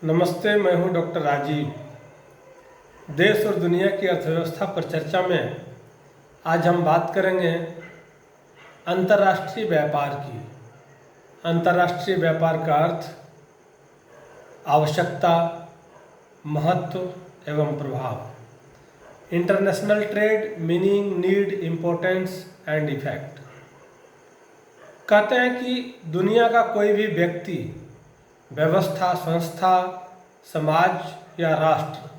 नमस्ते, मैं हूं डॉक्टर राजीव। देश और दुनिया की अर्थव्यवस्था पर चर्चा में आज हम बात करेंगे अंतर्राष्ट्रीय व्यापार की। अंतर्राष्ट्रीय व्यापार का अर्थ, आवश्यकता, महत्व एवं प्रभाव। International trade meaning, need, importance and effect. कहते हैं कि दुनिया का कोई भी व्यक्ति, व्यवस्था, संस्था, समाज या राष्ट्र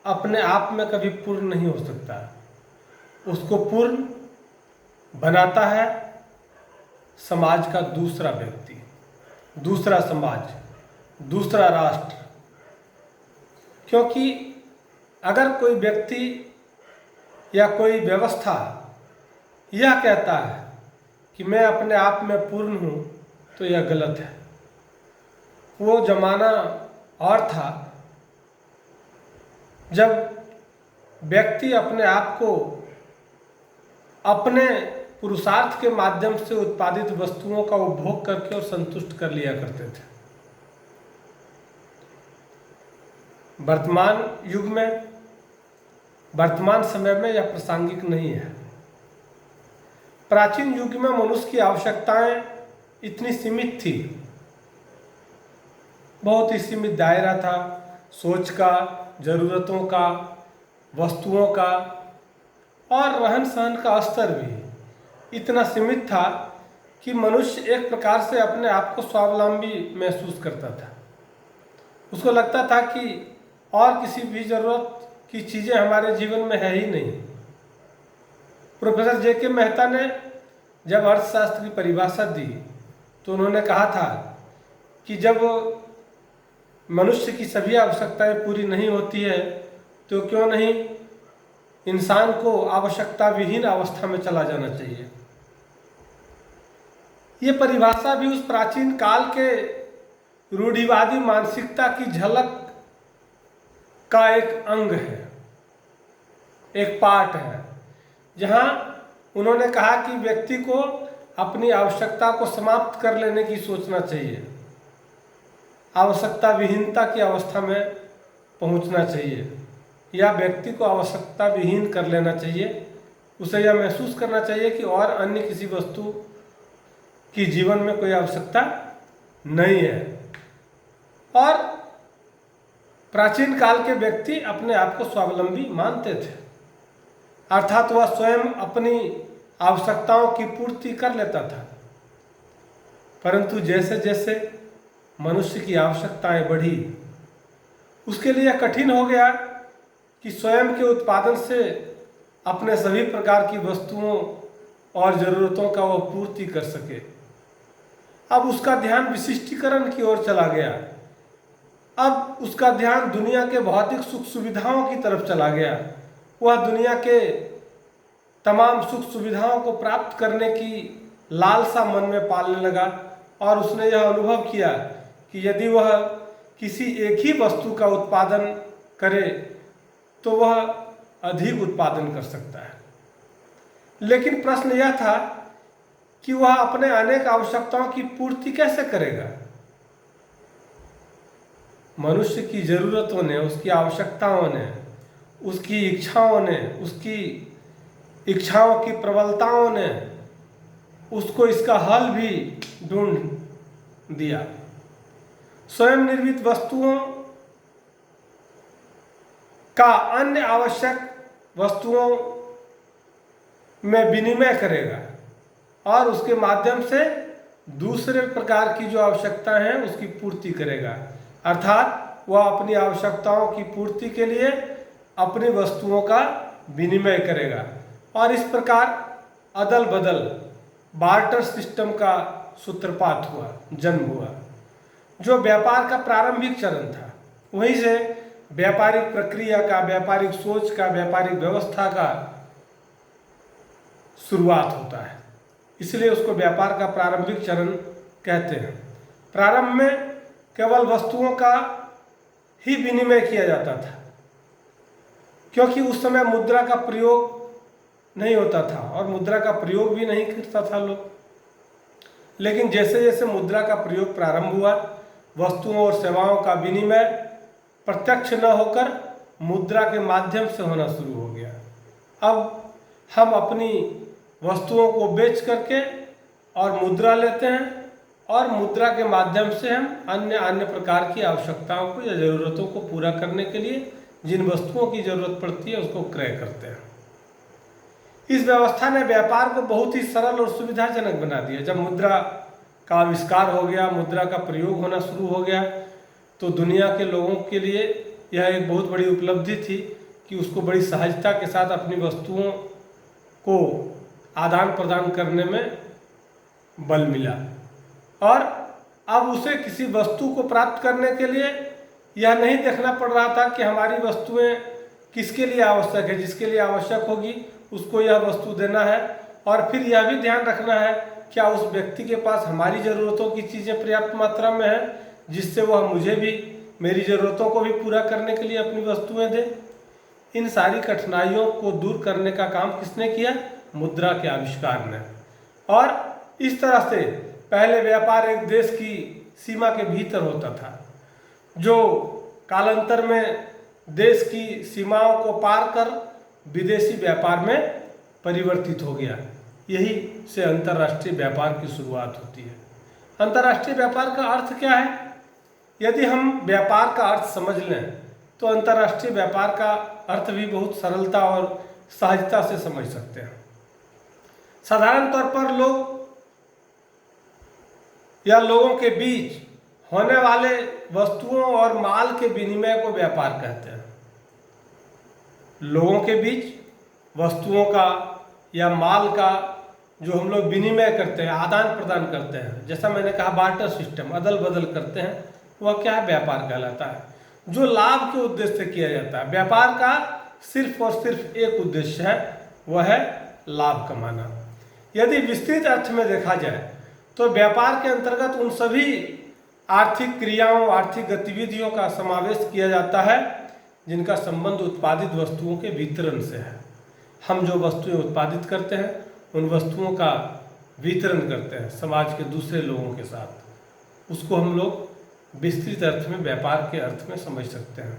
अपने आप में कभी पूर्ण नहीं हो सकता। उसको पूर्ण बनाता है समाज का दूसरा व्यक्ति, दूसरा समाज, दूसरा राष्ट्र। क्योंकि अगर कोई व्यक्ति या कोई व्यवस्था यह कहता है कि मैं अपने आप में पूर्ण हूँ, तो यह गलत है। वो जमाना और था जब व्यक्ति अपने आप को अपने पुरुषार्थ के माध्यम से उत्पादित वस्तुओं का उपभोग करके और संतुष्ट कर लिया करते थे। वर्तमान युग में, वर्तमान समय में यह प्रासंगिक नहीं है। प्राचीन युग में मनुष्य की आवश्यकताएं इतनी सीमित थी, बहुत ही सीमित दायरा था सोच का, ज़रूरतों का, वस्तुओं का और रहन सहन का स्तर भी इतना सीमित था कि मनुष्य एक प्रकार से अपने आप को स्वावलंबी महसूस करता था। उसको लगता था कि और किसी भी ज़रूरत की चीज़ें हमारे जीवन में है ही नहीं। Professor JK. मेहता ने जब अर्थशास्त्र की परिभाषा दी तो उन्होंने कहा था कि जब मनुष्य की सभी आवश्यकताएं पूरी नहीं होती है तो क्यों नहीं इंसान को आवश्यकता विहीन अवस्था में चला जाना चाहिए। ये परिभाषा भी उस प्राचीन काल के रूढ़िवादी मानसिकता की झलक का एक अंग है, एक पार्ट है, जहां उन्होंने कहा कि व्यक्ति को अपनी आवश्यकता को समाप्त कर लेने की सोचना चाहिए, आवश्यकता विहीनता की अवस्था में पहुंचना चाहिए, या व्यक्ति को आवश्यकता विहीन कर लेना चाहिए। उसे यह महसूस करना चाहिए कि और अन्य किसी वस्तु की जीवन में कोई आवश्यकता नहीं है। और प्राचीन काल के व्यक्ति अपने आप को स्वावलंबी मानते थे, अर्थात वह स्वयं अपनी आवश्यकताओं की पूर्ति कर लेता था। परंतु जैसे जैसे मनुष्य की आवश्यकताएं बढ़ी, उसके लिए कठिन हो गया कि स्वयं के उत्पादन से अपने सभी प्रकार की वस्तुओं और ज़रूरतों का वह पूर्ति कर सके। अब उसका ध्यान विशिष्टीकरण की ओर चला गया। अब उसका ध्यान दुनिया के भौतिक सुख सुविधाओं की तरफ चला गया। वह दुनिया के तमाम सुख सुविधाओं को प्राप्त करने की लालसा मन में पालने लगा और उसने यह अनुभव किया कि यदि वह किसी एक ही वस्तु का उत्पादन करे तो वह अधिक उत्पादन कर सकता है। लेकिन प्रश्न यह था कि वह अपने अनेक आवश्यकताओं की पूर्ति कैसे करेगा। मनुष्य की ज़रूरतों ने, उसकी आवश्यकताओं ने, उसकी इच्छाओं ने, उसकी इच्छाओं की प्रबलताओं ने उसको इसका हल भी ढूंढ दिया। स्वयं निर्मित वस्तुओं का अन्य आवश्यक वस्तुओं में विनिमय करेगा और उसके माध्यम से दूसरे प्रकार की जो आवश्यकता है उसकी पूर्ति करेगा। अर्थात वह अपनी आवश्यकताओं की पूर्ति के लिए अपनी वस्तुओं का विनिमय करेगा और इस प्रकार अदल बदल बार्टर सिस्टम का सूत्रपात हुआ, जन्म हुआ, जो व्यापार का प्रारंभिक चरण था। वहीं से व्यापारिक प्रक्रिया का, व्यापारिक सोच का, व्यापारिक व्यवस्था का शुरुआत होता है। इसलिए उसको व्यापार का प्रारंभिक चरण कहते हैं। प्रारंभ में केवल वस्तुओं का ही विनिमय किया जाता था, क्योंकि उस समय मुद्रा का प्रयोग नहीं होता था और मुद्रा का प्रयोग भी नहीं करता था लोग। लेकिन जैसे जैसे मुद्रा का प्रयोग प्रारंभ हुआ, वस्तुओं और सेवाओं का विनिमय प्रत्यक्ष न होकर मुद्रा के माध्यम से होना शुरू हो गया। अब हम अपनी वस्तुओं को बेच करके और मुद्रा लेते हैं और मुद्रा के माध्यम से हम अन्य प्रकार की आवश्यकताओं को या ज़रूरतों को पूरा करने के लिए जिन वस्तुओं की ज़रूरत पड़ती है उसको क्रय करते हैं। इस व्यवस्था ने व्यापार को बहुत ही सरल और सुविधाजनक बना दिया। जब मुद्रा का आविष्कार हो गया, मुद्रा का प्रयोग होना शुरू हो गया, तो दुनिया के लोगों के लिए यह एक बहुत बड़ी उपलब्धि थी कि उसको बड़ी सहजता के साथ अपनी वस्तुओं को आदान प्रदान करने में बल मिला। और अब उसे किसी वस्तु को प्राप्त करने के लिए यह नहीं देखना पड़ रहा था कि हमारी वस्तुएं किसके लिए आवश्यक है, जिसके लिए आवश्यक होगी उसको यह वस्तु देना है। और फिर यह भी ध्यान रखना है क्या उस व्यक्ति के पास हमारी ज़रूरतों की चीज़ें पर्याप्त मात्रा में है, जिससे वह मुझे भी मेरी ज़रूरतों को भी पूरा करने के लिए अपनी वस्तुएं दे। इन सारी कठिनाइयों को दूर करने का काम किसने किया? मुद्रा के आविष्कार ने। और इस तरह से पहले व्यापार एक देश की सीमा के भीतर होता था, जो कालांतर में देश की सीमाओं को पार कर विदेशी व्यापार में परिवर्तित हो गया। यही से अंतर्राष्ट्रीय व्यापार की शुरुआत होती है। अंतर्राष्ट्रीय व्यापार का अर्थ क्या है? यदि हम व्यापार का अर्थ समझ लें तो अंतर्राष्ट्रीय व्यापार का अर्थ भी बहुत सरलता और सहजता से समझ सकते हैं। साधारण तौर पर लोग या लोगों के बीच होने वाले वस्तुओं और माल के विनिमय को व्यापार कहते हैं। लोगों के बीच वस्तुओं का या माल का जो हम लोग विनिमय करते हैं, आदान प्रदान करते हैं, जैसा मैंने कहा बार्टर सिस्टम, अदल बदल करते हैं, वह क्या है? व्यापार कहलाता है। जो लाभ के उद्देश्य से किया जाता है। व्यापार का सिर्फ और सिर्फ एक उद्देश्य है, वह है लाभ कमाना। यदि विस्तृत अर्थ में देखा जाए तो व्यापार के अंतर्गत उन सभी आर्थिक क्रियाओं, आर्थिक गतिविधियों का समावेश किया जाता है जिनका संबंध उत्पादित वस्तुओं के वितरण से है। हम जो वस्तुएं उत्पादित करते हैं उन वस्तुओं का वितरण करते हैं समाज के दूसरे लोगों के साथ, उसको हम लोग विस्तृत अर्थ में व्यापार के अर्थ में समझ सकते हैं।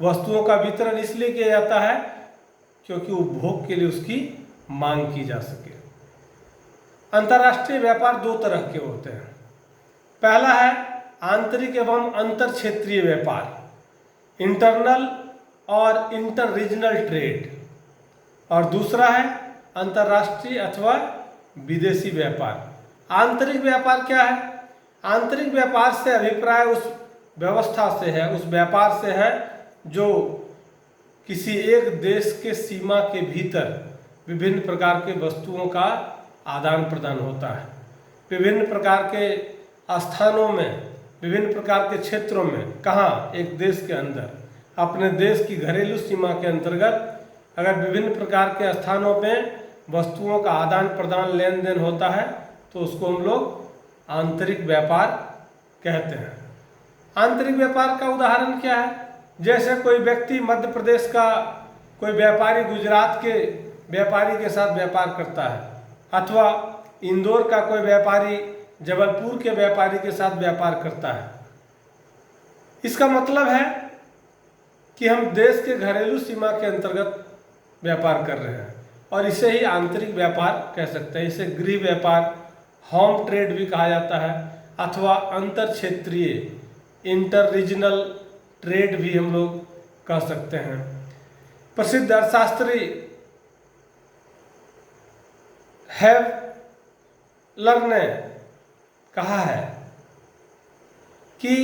वस्तुओं का वितरण इसलिए किया जाता है क्योंकि उपभोग के लिए उसकी मांग की जा सके। अंतर्राष्ट्रीय व्यापार दो तरह के होते हैं। पहला है आंतरिक एवं अंतर क्षेत्रीय व्यापार, इंटरनल और इंटर रीजनल ट्रेड, और दूसरा है अंतर्राष्ट्रीय अथवा विदेशी व्यापार। आंतरिक व्यापार क्या है? आंतरिक व्यापार से अभिप्राय उस व्यवस्था से है, उस व्यापार से है जो किसी एक देश के सीमा के भीतर विभिन्न प्रकार के वस्तुओं का आदान प्रदान होता है। विभिन्न प्रकार के स्थानों में, विभिन्न प्रकार के क्षेत्रों में, कहाँ? एक देश के अंदर, अपने देश की घरेलू सीमा के अंतर्गत अगर विभिन्न प्रकार के स्थानों में वस्तुओं का आदान प्रदान, लेन देन होता है तो उसको हम लोग आंतरिक व्यापार कहते हैं। आंतरिक व्यापार का उदाहरण क्या है? जैसे कोई व्यक्ति मध्य प्रदेश का कोई व्यापारी गुजरात के व्यापारी के साथ व्यापार करता है, अथवा इंदौर का कोई व्यापारी जबलपुर के व्यापारी के साथ व्यापार करता है। इसका मतलब है कि हम देश के घरेलू सीमा के अंतर्गत व्यापार कर रहे हैं और इसे ही आंतरिक व्यापार कह सकते हैं। इसे गृह व्यापार, होम ट्रेड भी कहा जाता है, अथवा अंतर क्षेत्रीय इंटर रीजनल ट्रेड भी हम लोग कह सकते हैं। प्रसिद्ध अर्थशास्त्री हैवलर ने कहा है कि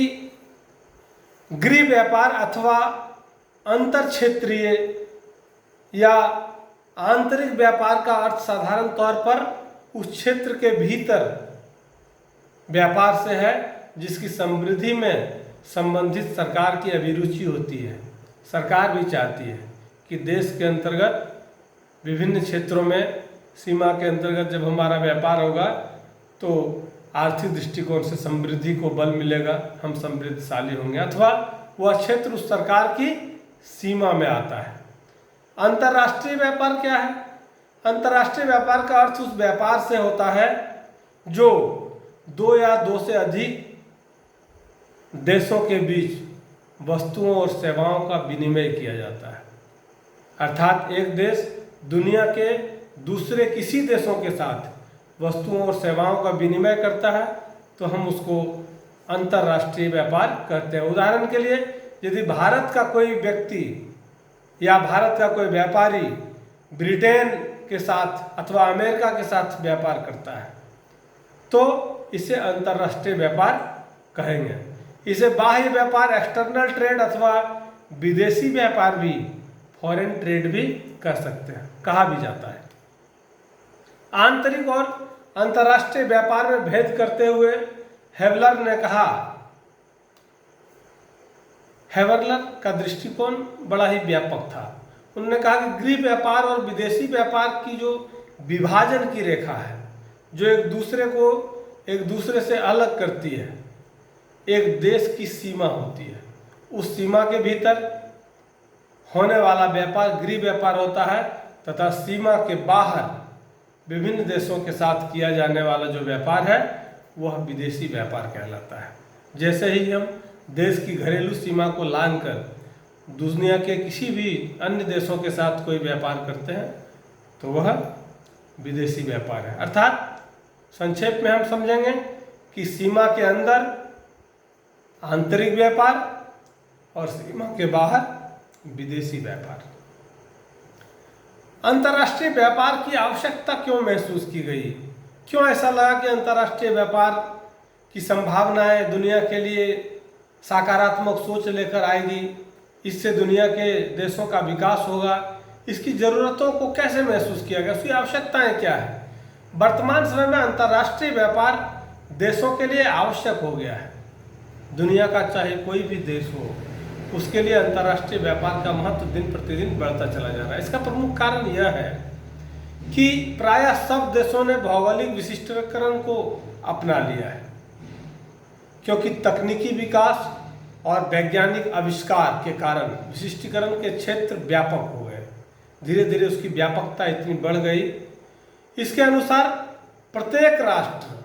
गृह व्यापार अथवा अंतर क्षेत्रीय या आंतरिक व्यापार का अर्थ साधारण तौर पर उस क्षेत्र के भीतर व्यापार से है जिसकी समृद्धि में संबंधित सरकार की अभिरुचि होती है। सरकार भी चाहती है कि देश के अंतर्गत विभिन्न क्षेत्रों में, सीमा के अंतर्गत जब हमारा व्यापार होगा तो आर्थिक दृष्टिकोण से समृद्धि को बल मिलेगा, हम समृद्धशाली होंगे, अथवा वह क्षेत्र उस सरकार की सीमा में आता है। अंतर्राष्ट्रीय व्यापार क्या है? अंतर्राष्ट्रीय व्यापार का अर्थ उस व्यापार से होता है जो दो या दो से अधिक देशों के बीच वस्तुओं और सेवाओं का विनिमय किया जाता है। अर्थात एक देश दुनिया के दूसरे किसी देशों के साथ वस्तुओं और सेवाओं का विनिमय करता है तो हम उसको अंतर्राष्ट्रीय व्यापार कहते हैं। उदाहरण के लिए, यदि भारत का कोई व्यक्ति या भारत का कोई व्यापारी ब्रिटेन के साथ अथवा अमेरिका के साथ व्यापार करता है तो इसे अंतर्राष्ट्रीय व्यापार कहेंगे। इसे बाह्य व्यापार, एक्सटर्नल ट्रेड अथवा विदेशी व्यापार भी, फॉरेन ट्रेड भी कह सकते हैं, कहा भी जाता है। आंतरिक और अंतर्राष्ट्रीय व्यापार में भेद करते हुए हेवलर का दृष्टिकोण बड़ा ही व्यापक था। उन्होंने कहा कि गृह व्यापार और विदेशी व्यापार की जो विभाजन की रेखा है, जो एक दूसरे से अलग करती है, एक देश की सीमा होती है। उस सीमा के भीतर होने वाला व्यापार गृह व्यापार होता है तथा सीमा के बाहर विभिन्न देशों के साथ किया जाने वाला जो व्यापार है वह विदेशी व्यापार कहलाता है। जैसे ही हम देश की घरेलू सीमा को लांघकर दुनिया के किसी भी अन्य देशों के साथ कोई व्यापार करते हैं तो वह विदेशी व्यापार है। अर्थात संक्षेप में हम समझेंगे कि सीमा के अंदर आंतरिक व्यापार और सीमा के बाहर विदेशी व्यापार। अंतर्राष्ट्रीय व्यापार की आवश्यकता क्यों महसूस की गई? क्यों ऐसा लगा कि अंतर्राष्ट्रीय व्यापार की संभावनाएं दुनिया के लिए सकारात्मक सोच लेकर आएगी, इससे दुनिया के देशों का विकास होगा? इसकी ज़रूरतों को कैसे महसूस किया गया? उसकी आवश्यकताएं क्या है? वर्तमान समय में अंतर्राष्ट्रीय व्यापार देशों के लिए आवश्यक हो गया है। दुनिया का चाहे कोई भी देश हो, उसके लिए अंतर्राष्ट्रीय व्यापार का महत्व दिन प्रतिदिन बढ़ता चला जा रहा है। इसका प्रमुख कारण यह है कि प्रायः सब देशों ने भौगोलिक विशिष्टीकरण को अपना लिया है, क्योंकि तकनीकी विकास और वैज्ञानिक आविष्कार के कारण विशिष्टीकरण के क्षेत्र व्यापक हो गए। धीरे धीरे उसकी व्यापकता इतनी बढ़ गई। इसके अनुसार प्रत्येक राष्ट्र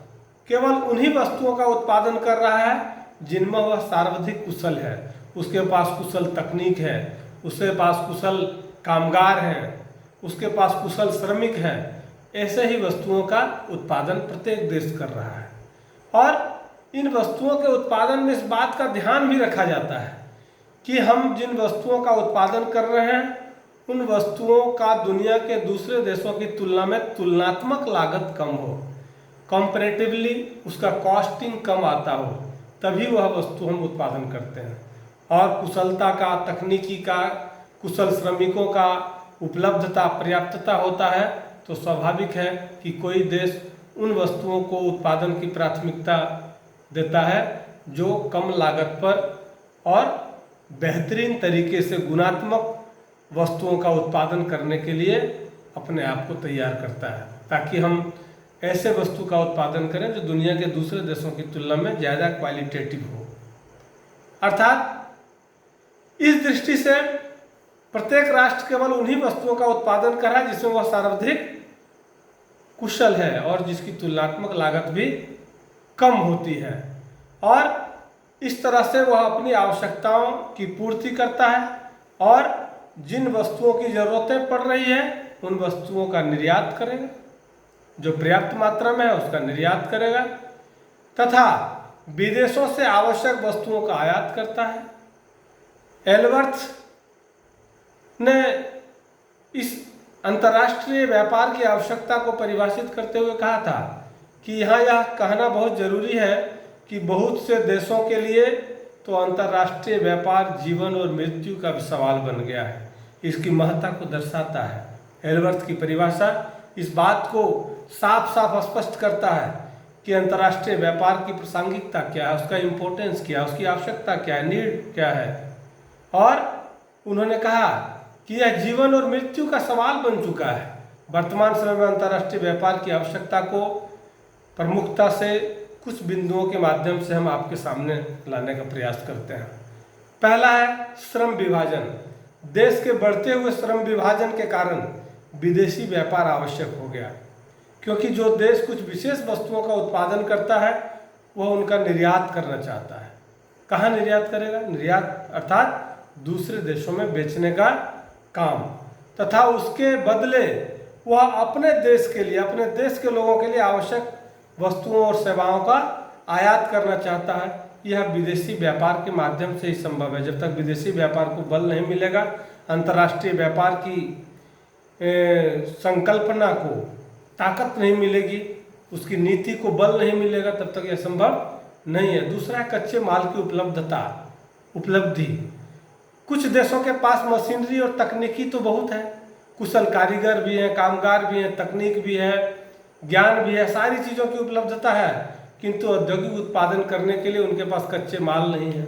केवल उन्हीं वस्तुओं का उत्पादन कर रहा है जिनमें वह सर्वाधिक कुशल है, उसके पास कुशल तकनीक है, उसके पास कुशल कामगार हैं, उसके पास कुशल श्रमिक हैं। ऐसे ही वस्तुओं का उत्पादन प्रत्येक देश कर रहा है। और इन वस्तुओं के उत्पादन में इस बात का ध्यान भी रखा जाता है कि हम जिन वस्तुओं का उत्पादन कर रहे हैं उन वस्तुओं का दुनिया के दूसरे देशों की तुलना में तुलनात्मक लागत कम हो, कंपैरेटिवली उसका कॉस्टिंग कम आता हो, तभी वह वस्तु हम उत्पादन करते हैं। और कुशलता का, तकनीकी का, कुशल श्रमिकों का उपलब्धता, पर्याप्तता होता है तो स्वाभाविक है कि कोई देश उन वस्तुओं को उत्पादन की प्राथमिकता देता है जो कम लागत पर और बेहतरीन तरीके से गुणात्मक वस्तुओं का उत्पादन करने के लिए अपने आप को तैयार करता है, ताकि हम ऐसे वस्तु का उत्पादन करें जो दुनिया के दूसरे देशों की तुलना में ज़्यादा क्वालिटेटिव हो। अर्थात इस दृष्टि से प्रत्येक राष्ट्र केवल उन्हीं वस्तुओं का उत्पादन कर रहा है जिसमें वह सर्वाधिक कुशल है और जिसकी तुलनात्मक लागत भी कम होती है, और इस तरह से वह अपनी आवश्यकताओं की पूर्ति करता है और जिन वस्तुओं की ज़रूरतें पड़ रही है उन वस्तुओं का निर्यात करेगा, जो पर्याप्त मात्रा में है उसका निर्यात करेगा तथा विदेशों से आवश्यक वस्तुओं का आयात करता है। एल्वर्थ ने इस अंतर्राष्ट्रीय व्यापार की आवश्यकता को परिभाषित करते हुए कहा था कि यहाँ यह कहना बहुत ज़रूरी है कि बहुत से देशों के लिए तो अंतर्राष्ट्रीय व्यापार जीवन और मृत्यु का सवाल बन गया है। इसकी महत्ता को दर्शाता है। एल्वर्थ की परिभाषा इस बात को साफ साफ स्पष्ट करता है कि अंतर्राष्ट्रीय व्यापार की प्रासंगिकता क्या है, उसका इम्पोर्टेंस क्या है, उसकी आवश्यकता क्या है, नीड क्या है। और उन्होंने कहा कि यह जीवन और मृत्यु का सवाल बन चुका है। वर्तमान समय में अंतर्राष्ट्रीय व्यापार की आवश्यकता को प्रमुखता से कुछ बिंदुओं के माध्यम से हम आपके सामने लाने का प्रयास करते हैं। पहला है श्रम विभाजन। देश के बढ़ते हुए श्रम विभाजन के कारण विदेशी व्यापार आवश्यक हो गया, क्योंकि जो देश कुछ विशेष वस्तुओं का उत्पादन करता है वह उनका निर्यात करना चाहता है। कहाँ निर्यात करेगा? निर्यात अर्थात दूसरे देशों में बेचने का काम, तथा उसके बदले वह अपने देश के लिए, अपने देश के लोगों के लिए आवश्यक वस्तुओं और सेवाओं का आयात करना चाहता है। यह विदेशी व्यापार के माध्यम से ही संभव है। जब तक विदेशी व्यापार को बल नहीं मिलेगा, अंतर्राष्ट्रीय व्यापार की संकल्पना को ताकत नहीं मिलेगी, उसकी नीति को बल नहीं मिलेगा, तब तक यह संभव नहीं है। दूसरा है कच्चे माल की उपलब्धि। कुछ देशों के पास मशीनरी और तकनीकी तो बहुत है, कुशल कारीगर भी हैं, कामगार भी हैं, तकनीक भी है, ज्ञान भी है, सारी चीज़ों की उपलब्धता है, किंतु औद्योगिक उत्पादन करने के लिए उनके पास कच्चे माल नहीं है।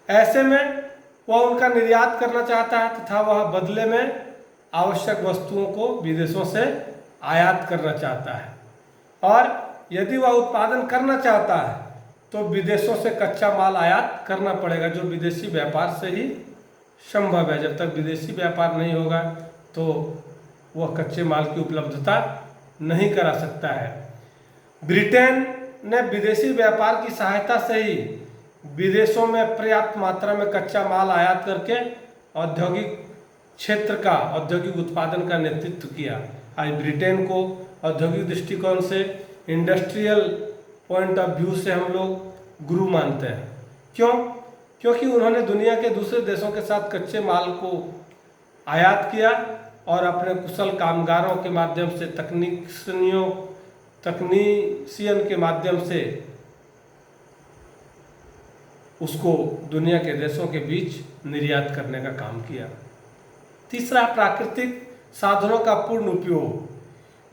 ऐसे में वह उनका निर्यात करना चाहता है तथा वह बदले में आवश्यक वस्तुओं को विदेशों से आयात करना चाहता है। और यदि वह उत्पादन करना चाहता है तो विदेशों से कच्चा माल आयात करना पड़ेगा, जो विदेशी व्यापार से ही संभव है। जब तक विदेशी व्यापार नहीं होगा तो वह कच्चे माल की उपलब्धता नहीं करा सकता है। ब्रिटेन ने विदेशी व्यापार की सहायता से ही विदेशों में पर्याप्त मात्रा में कच्चा माल आयात करके औद्योगिक क्षेत्र का, औद्योगिक उत्पादन का नेतृत्व किया। आज ब्रिटेन को औद्योगिक दृष्टिकोण से, इंडस्ट्रियल पॉइंट ऑफ व्यू से हम लोग गुरु मानते हैं। क्यों? क्योंकि उन्होंने दुनिया के दूसरे देशों के साथ कच्चे माल को आयात किया और अपने कुशल कामगारों के माध्यम से, तकनीशियन के माध्यम से उसको दुनिया के देशों के बीच निर्यात करने का काम किया। तीसरा, प्राकृतिक साधनों का पूर्ण उपयोग।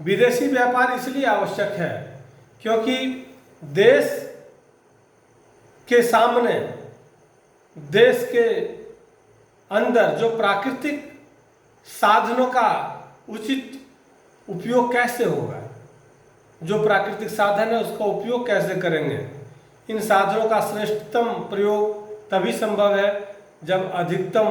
विदेशी व्यापार इसलिए आवश्यक है क्योंकि देश के सामने, देश के अंदर जो प्राकृतिक साधनों का उचित उपयोग कैसे होगा, जो प्राकृतिक साधन है उसका उपयोग कैसे करेंगे, इन साधनों का श्रेष्ठतम प्रयोग तभी संभव है जब अधिकतम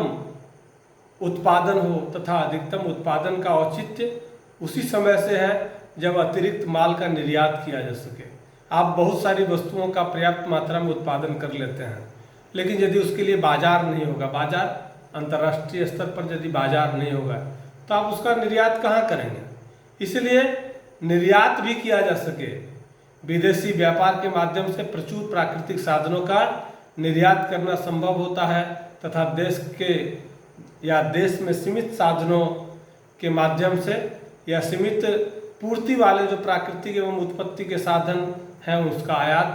उत्पादन हो, तथा अधिकतम उत्पादन का औचित्य उसी समय से है जब अतिरिक्त माल का निर्यात किया जा सके। आप बहुत सारी वस्तुओं का पर्याप्त मात्रा में उत्पादन कर लेते हैं, लेकिन यदि उसके लिए बाजार नहीं होगा, बाजार अंतर्राष्ट्रीय स्तर पर यदि बाजार नहीं होगा तो आप उसका निर्यात कहाँ करेंगे? इसलिए निर्यात भी किया जा सके, विदेशी व्यापार के माध्यम से प्रचुर प्राकृतिक साधनों का निर्यात करना संभव होता है, तथा देश के या देश में सीमित साधनों के माध्यम से या सीमित पूर्ति वाले जो प्राकृतिक एवं उत्पत्ति के साधन हैं उसका आयात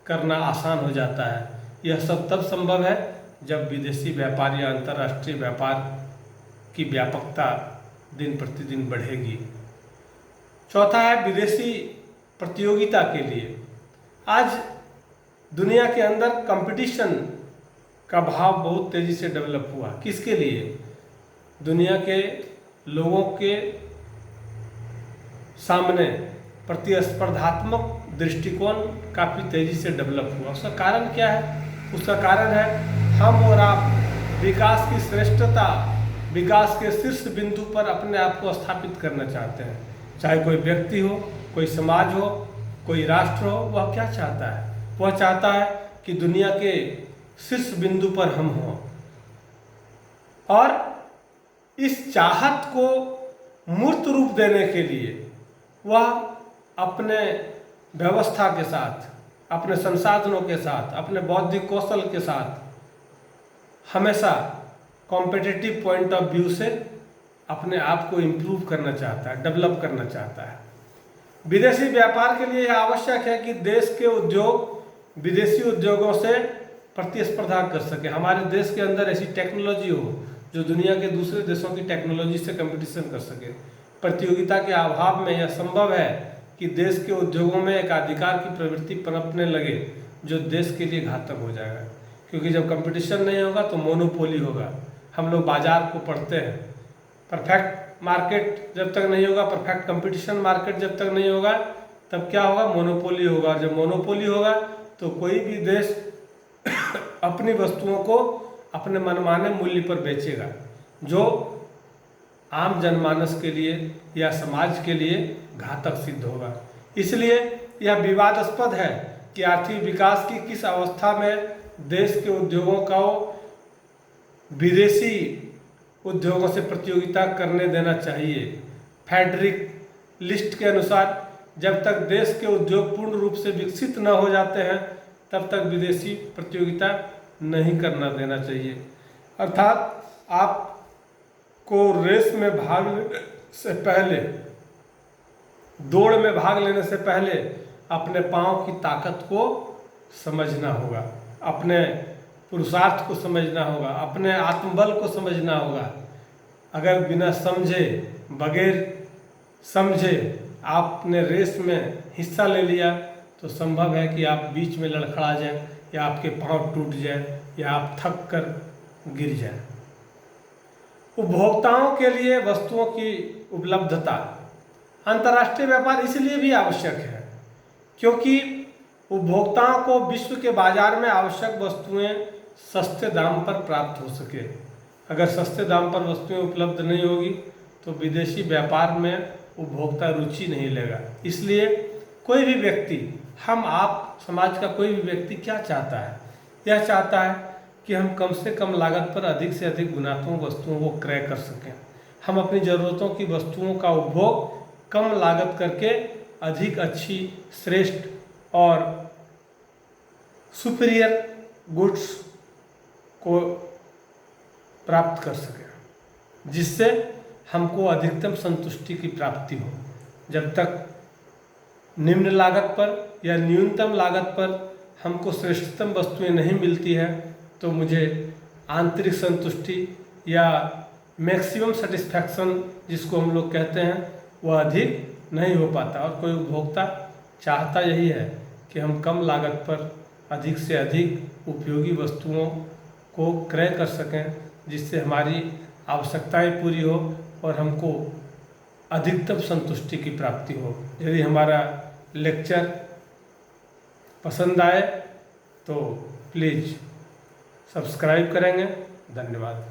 करना आसान हो जाता है। यह सब तब संभव है जब विदेशी व्यापार या अंतर्राष्ट्रीय व्यापार की व्यापकता दिन प्रतिदिन बढ़ेगी। चौथा है विदेशी प्रतियोगिता के लिए। आज दुनिया के अंदर कंपटीशन का भाव बहुत तेजी से डेवलप हुआ। किसके लिए? दुनिया के लोगों के सामने प्रतिस्पर्धात्मक दृष्टिकोण काफ़ी तेजी से डेवलप हुआ। उसका कारण क्या है? उसका कारण है हम और आप विकास की श्रेष्ठता, विकास के शीर्ष बिंदु पर अपने आप को स्थापित करना चाहते हैं। चाहे कोई व्यक्ति हो, कोई समाज हो, कोई राष्ट्र हो, वह क्या चाहता है? वह चाहता है कि दुनिया के शीर्ष बिंदु पर हम हों, और इस चाहत को मूर्त रूप देने के लिए वह अपने व्यवस्था के साथ, अपने संसाधनों के साथ, अपने बौद्धिक कौशल के साथ हमेशा कॉम्पिटिटिव पॉइंट ऑफ व्यू से अपने आप को इम्प्रूव करना चाहता है, डेवलप करना चाहता है। विदेशी व्यापार के लिए यह आवश्यक है कि देश के उद्योग विदेशी उद्योगों से प्रतिस्पर्धा कर सके। हमारे देश के अंदर ऐसी टेक्नोलॉजी हो जो दुनिया के दूसरे देशों की टेक्नोलॉजी से कंपटीशन कर सके। प्रतियोगिता के अभाव में यह संभव है कि देश के उद्योगों में एक अधिकार की प्रवृत्ति पनपने लगे जो देश के लिए घातक हो जाएगा, क्योंकि जब कंपटीशन नहीं होगा तो मोनोपोली होगा। हम लोग बाजार को पढ़ते हैं, परफेक्ट मार्केट जब तक नहीं होगा, परफेक्ट कंपटीशन मार्केट जब तक नहीं होगा, तब क्या होगा? मोनोपोली होगा। जब मोनोपोली होगा तो कोई भी देश अपनी वस्तुओं को अपने मनमाने मूल्य पर बेचेगा, जो आम जनमानस के लिए या समाज के लिए घातक सिद्ध होगा। इसलिए यह विवादास्पद है कि आर्थिक विकास की किस अवस्था में देश के उद्योगों को विदेशी उद्योगों से प्रतियोगिता करने देना चाहिए। फेडरिक लिस्ट के अनुसार जब तक देश के उद्योग पूर्ण रूप से विकसित न हो जाते हैं तब तक विदेशी प्रतियोगिता नहीं करना देना चाहिए। अर्थात आपको रेस में भाग लेने से पहले, दौड़ में भाग लेने से पहले अपने पाँव की ताकत को समझना होगा, अपने पुरुषार्थ को समझना होगा, अपने आत्मबल को समझना होगा। अगर बिना समझे, बगैर समझे आपने रेस में हिस्सा ले लिया तो संभव है कि आप बीच में लड़खड़ा जाएं, या आपके पांव टूट जाए, या आप थक कर गिर जाएं। उपभोक्ताओं के लिए वस्तुओं की उपलब्धता। अंतर्राष्ट्रीय व्यापार इसलिए भी आवश्यक है क्योंकि उपभोक्ताओं को विश्व के बाजार में आवश्यक वस्तुएं सस्ते दाम पर प्राप्त हो सके। अगर सस्ते दाम पर वस्तुएं उपलब्ध नहीं होगी तो विदेशी व्यापार में उपभोक्ता रुचि नहीं लेगा। इसलिए कोई भी व्यक्ति, हम आप समाज का कोई भी व्यक्ति क्या चाहता है? यह चाहता है कि हम कम से कम लागत पर अधिक से अधिक गुणात्मक वस्तुओं को क्रय कर सकें। हम अपनी ज़रूरतों की वस्तुओं का उपभोग कम लागत करके अधिक अच्छी, श्रेष्ठ और सुपीरियर गुड्स को प्राप्त कर सकें, जिससे हमको अधिकतम संतुष्टि की प्राप्ति हो। जब तक निम्न लागत पर या न्यूनतम लागत पर हमको श्रेष्ठतम वस्तुएं नहीं मिलती है तो मुझे आंतरिक संतुष्टि या मैक्सिमम सेटिस्फैक्शन जिसको हम लोग कहते हैं वह अधिक नहीं हो पाता। और कोई उपभोक्ता चाहता यही है कि हम कम लागत पर अधिक से अधिक उपयोगी वस्तुओं को क्रय कर सकें, जिससे हमारी आवश्यकताएं पूरी हो और हमको अधिकतम संतुष्टि की प्राप्ति हो। यदि हमारा लेक्चर पसंद आए तो प्लीज़ सब्सक्राइब करेंगे। धन्यवाद।